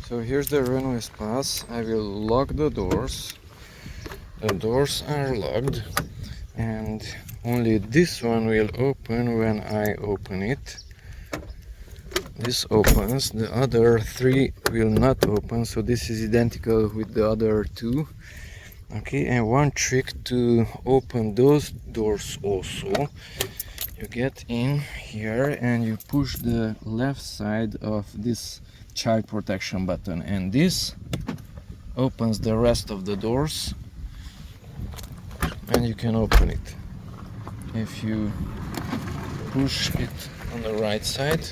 So here's the Renault Espace. I will lock the doors. The doors are locked and only this one will open when I open it. This opens, the other three will not open, so this is identical with the other two. Okay, and one trick to open those doors also, you get in here and you push the left side of this child protection button, and this opens the rest of the doors and you can open it. If you push it on the right side,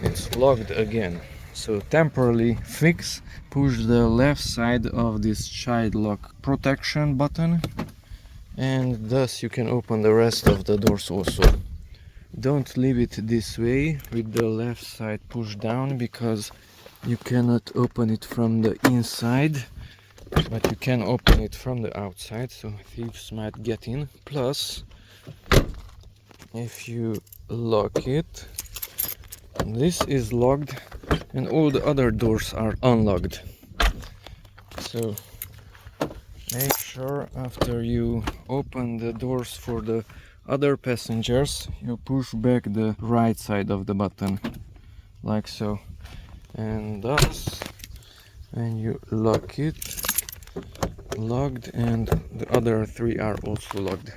it's locked again. So temporarily fix, push the left side of this child lock protection button, and thus you can open the rest of the doors also. Don't leave it this way with the left side pushed down, because you cannot open it from the inside, but you can open it from the outside, so thieves might get in. Plus, if you lock it, this is locked and all the other doors are unlocked. So make sure after you open the doors for the other passengers, you push back the right side of the button, like so. And thus, when you lock it, locked, and the other three are also locked.